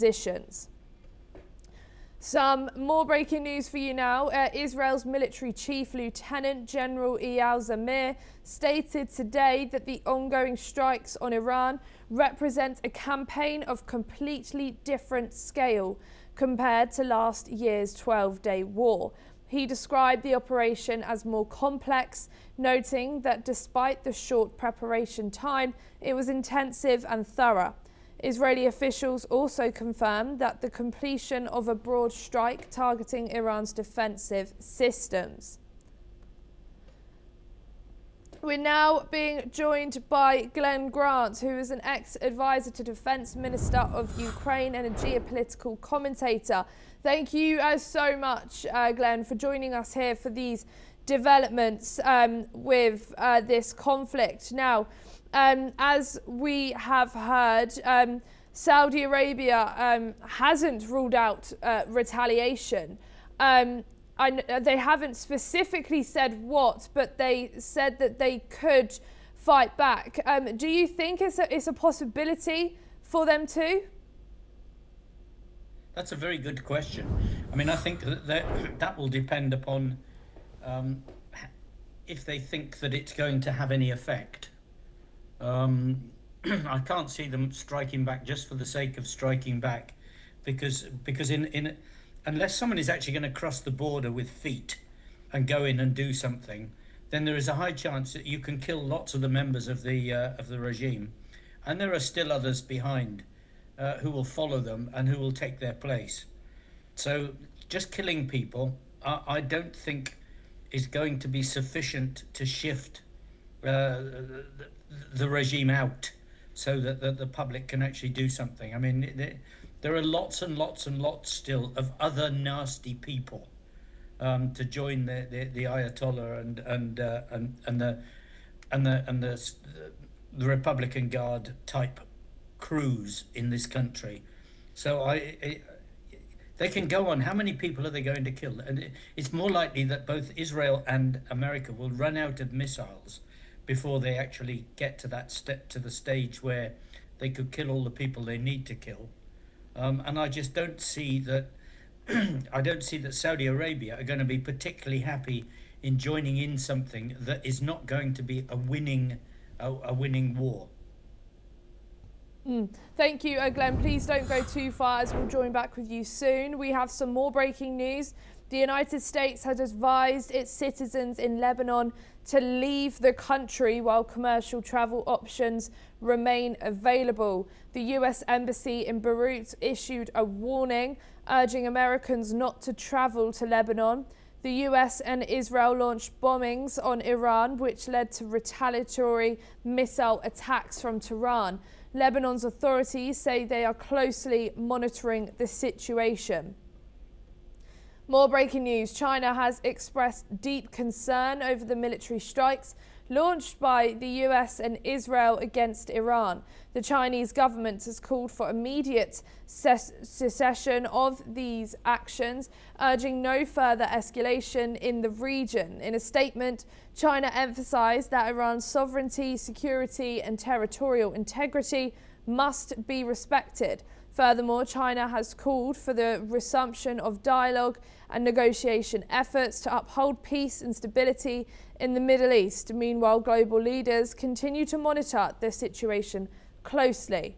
positions. Some more breaking news for you now. Israel's military chief, Lieutenant General Eyal Zamir, stated today that the ongoing strikes on Iran represent a campaign of completely different scale compared to last year's 12-day war. He described the operation as more complex, noting that despite the short preparation time, it was intensive and thorough. Israeli officials also confirmed that the completion of a broad strike targeting Iran's defensive systems. We're now being joined by Glenn Grant, who is an ex-advisor to Defense Minister of Ukraine and a geopolitical commentator. Thank you so much, Glenn, for joining us here for these developments with this conflict. Now, as we have heard, Saudi Arabia hasn't ruled out retaliation. They haven't specifically said what, but they said that they could fight back. Do you think it's a possibility for them to? That's a very good question. I mean, I think that will depend upon if they think that it's going to have any effect. I can't see them striking back just for the sake of striking back, because unless someone is actually going to cross the border with feet and go in and do something, then there is a high chance that you can kill lots of the members of the regime, and there are still others behind who will follow them and who will take their place. So just killing people, I don't think is going to be sufficient to shift the regime out so that the public can actually do something. I mean, there are lots and lots and lots still of other nasty people to join the Ayatollah and the Republican Guard type crews in this country. So they can go on. How many people are they going to kill? And it's more likely that both Israel and America will run out of missiles before they actually get to the stage where they could kill all the people they need to kill. And I just don't see that. I don't see that Saudi Arabia are going to be particularly happy in joining in something that is not going to be a winning war. Thank you, Glenn. Please don't go too far, as we'll join back with you soon. We have some more breaking news. The United States has advised its citizens in Lebanon to leave the country while commercial travel options remain available. The US Embassy in Beirut issued a warning urging Americans not to travel to Lebanon. The US and Israel launched bombings on Iran, which led to retaliatory missile attacks from Tehran. Lebanon's authorities say they are closely monitoring the situation. More breaking news. China has expressed deep concern over the military strikes launched by the US and Israel against Iran. The Chinese government has called for immediate cessation of these actions, urging no further escalation in the region. In a statement, China emphasized that Iran's sovereignty, security, and territorial integrity must be respected. Furthermore, China has called for the resumption of dialogue and negotiation efforts to uphold peace and stability in the Middle East. Meanwhile, global leaders continue to monitor the situation closely.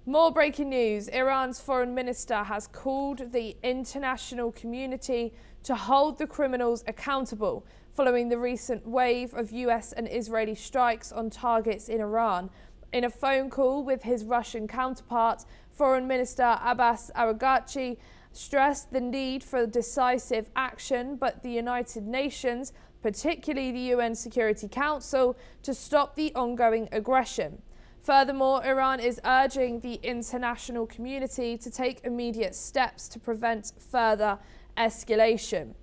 More breaking news. Iran's foreign minister has called the international community to hold the criminals accountable following the recent wave of US and Israeli strikes on targets in Iran. In a phone call with his Russian counterpart, Foreign Minister Abbas Araghchi stressed the need for decisive action, but the United Nations, particularly the UN Security Council, to stop the ongoing aggression. Furthermore, Iran is urging the international community to take immediate steps to prevent further escalation.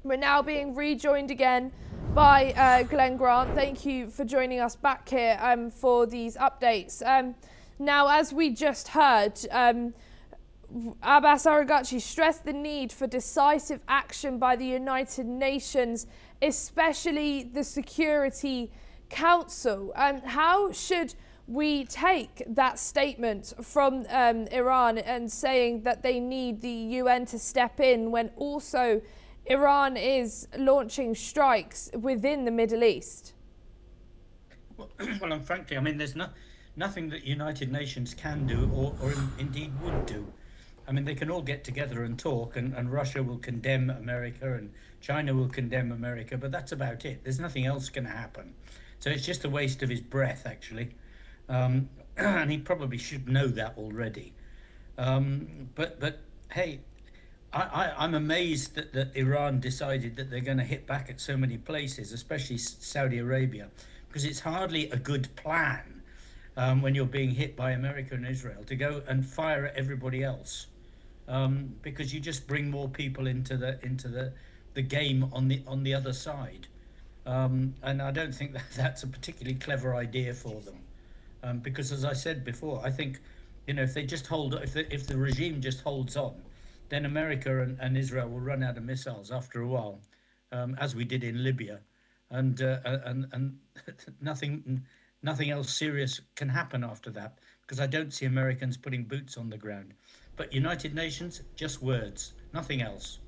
We're now being rejoined again by Glenn Grant. Thank you for joining us back here for these updates. Now, as we just heard, Abbas Araghchi stressed the need for decisive action by the United Nations, especially the Security Council. How should we take that statement from Iran and saying that they need the UN to step in when also Iran is launching strikes within the Middle East? Well, and frankly, I mean, there's nothing that United Nations can do or indeed would do. I mean, they can all get together and talk, and Russia will condemn America and China will condemn America, but that's about it. There's nothing else going to happen. So it's just a waste of his breath, actually. And he probably should know that already. But hey, I'm amazed that Iran decided that they're going to hit back at so many places, especially Saudi Arabia, because it's hardly a good plan when you're being hit by America and Israel to go and fire at everybody else, because you just bring more people into the game on the other side. And I don't think that's a particularly clever idea for them. Because as I said before, I think, if they just if the regime just holds on, then America and Israel will run out of missiles after a while, as we did in Libya, and nothing else serious can happen after that, because I don't see Americans putting boots on the ground. But United Nations, just words, nothing else.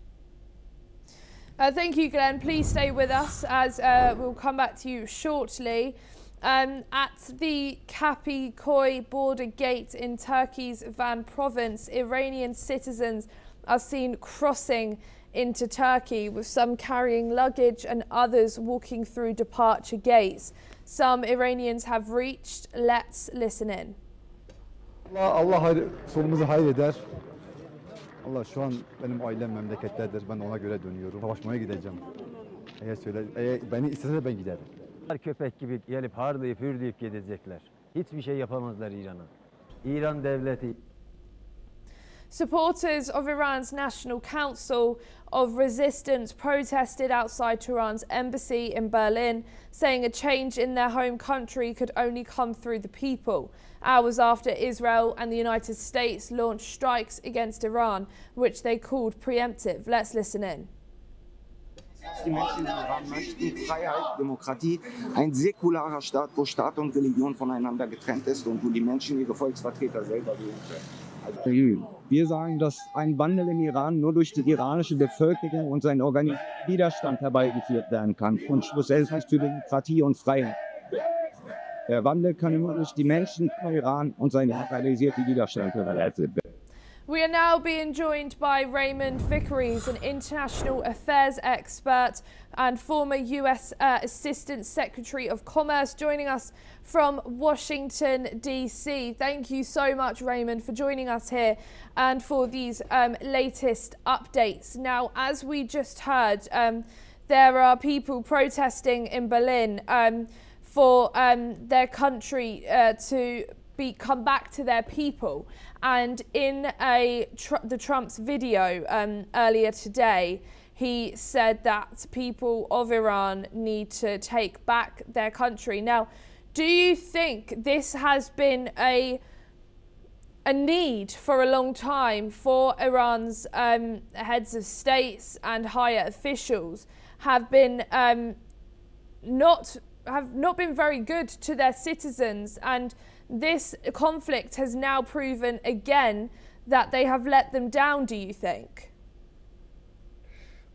Thank you, Glenn. Please stay with us as we'll come back to you shortly. At the Kapikoy border gate in Turkey's Van province, Iranian citizens are seen crossing into Turkey, with some carrying luggage and others walking through departure gates. Some Iranians have reached. Let's listen in. Allah sonumuzu hayreder. Allah şu an benim ailem memlekettedir. Ben ona göre dönüyorum. Savaşmaya gideceğim. Eğer beni istese ben giderim. Köpek gibi gelip harlayıp hürleyip gidecekler. Hiçbir şey yapamazlar İran'a. İran devleti. Supporters of Iran's National Council of Resistance protested outside Tehran's embassy in Berlin, saying a change in their home country could only come through the people, hours after Israel and the United States launched strikes against Iran, which they called preemptive. Let's listen in. Die Menschen in Iran möchten Freiheit, Demokratie, ein säkularer Staat, wo Staat und Religion voneinander getrennt ist und wo die Menschen ihre Volksvertreter selber wählen können. Wir sagen, dass ein Wandel im Iran nur durch die iranische Bevölkerung und seinen organisierten Widerstand herbeigeführt werden kann und schlussendlich für Demokratie und Freiheit. Der Wandel kann nur durch die Menschen im Iran und seinen organisierten Widerstand herbeigeführt werden. We are now being joined by Raymond Vickeries, an international affairs expert and former US Assistant Secretary of Commerce, joining us from Washington, D.C. Thank you so much, Raymond, for joining us here and for these latest updates. Now, as we just heard, there are people protesting in Berlin for their country to come back to their people. And in the Trump's video earlier today, he said that people of Iran need to take back their country. Now, do you think this has been a need for a long time for Iran's heads of states and higher officials have not been very good to their citizens, and this conflict has now proven again that they have let them down, do you think?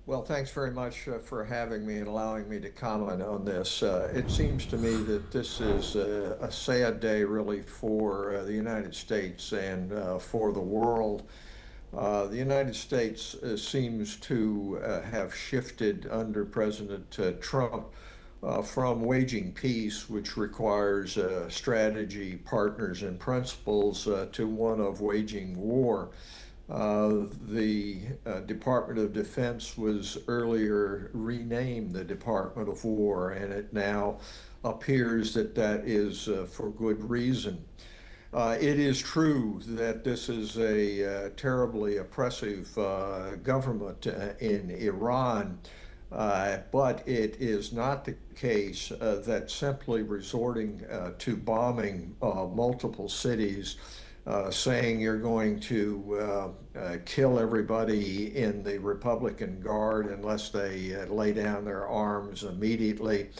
Well, thanks very much for having me and allowing me to comment on this. It seems to me that this is a sad day really for the United States and for the world. The United States seems to have shifted under President Trump from waging peace, which requires strategy, partners, and principles, to one of waging war. The Department of Defense was earlier renamed the Department of War, and it now appears that that is for good reason. It is true that this is a terribly oppressive government in Iran. But it is not the case that simply resorting to bombing multiple cities, saying you're going to kill everybody in the Republican Guard unless they lay down their arms immediately,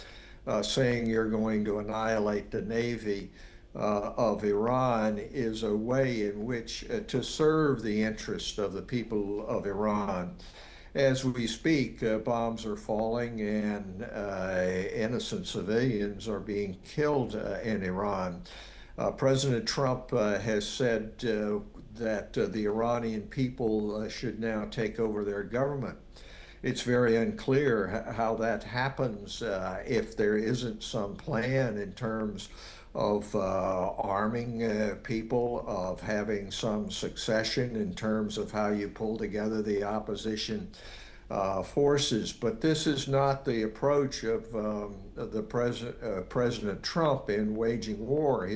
saying you're going to annihilate the Navy, of Iran is a way in which to serve the interest of the people of Iran. As we speak, bombs are falling and innocent civilians are being killed in Iran. President Trump has said that the Iranian people should now take over their government. It's very unclear how that happens if there isn't some plan in terms of arming people, of having some succession in terms of how you pull together the opposition forces. But this is not the approach of President Trump in waging war.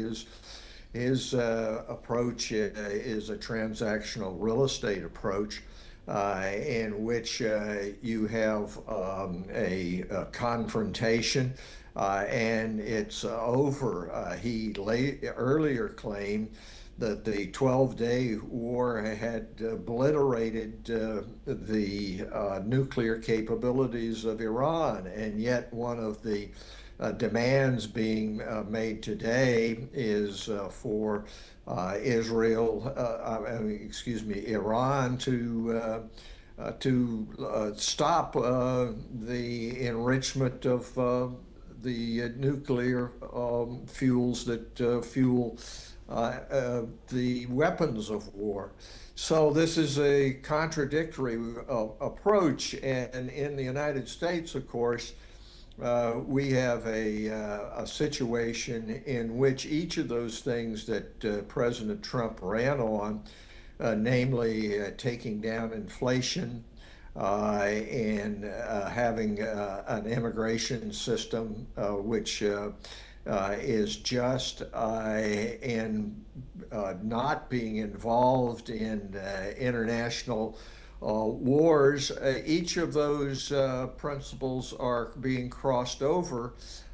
His approach is a transactional real estate approach in which you have a confrontation and it's over. He earlier claimed that the 12-day war had obliterated the nuclear capabilities of Iran, and yet one of the demands being made today is for Iran to stop the enrichment of the nuclear fuels that fuel the weapons of war. So this is a contradictory approach, and in the United States, of course, we have a situation in which each of those things that President Trump ran on, namely taking down inflation and having an immigration system which is just and not being involved in international wars. Each of those principles are being crossed over,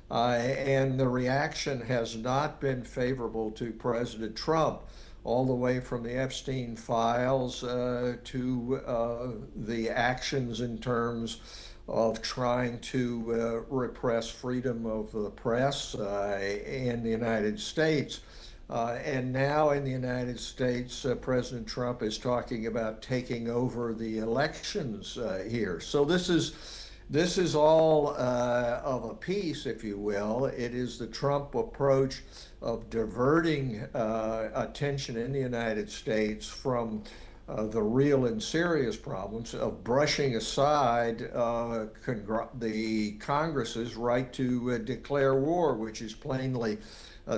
and the reaction has not been favorable to President Trump, all the way from the Epstein files to the actions in terms of trying to repress freedom of the press in the United States. And now in the United States, President Trump is talking about taking over the elections here. So this is all of a piece, if you will. It is the Trump approach of diverting attention in the United States from the real and serious problems, of brushing aside the Congress's right to declare war, which is plainly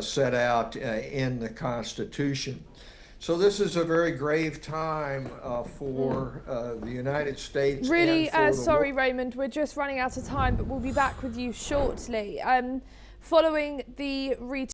set out in the Constitution. So this is a very grave time for the United States. Really sorry, Raymond, we're just running out of time, but we'll be back with you shortly. Following the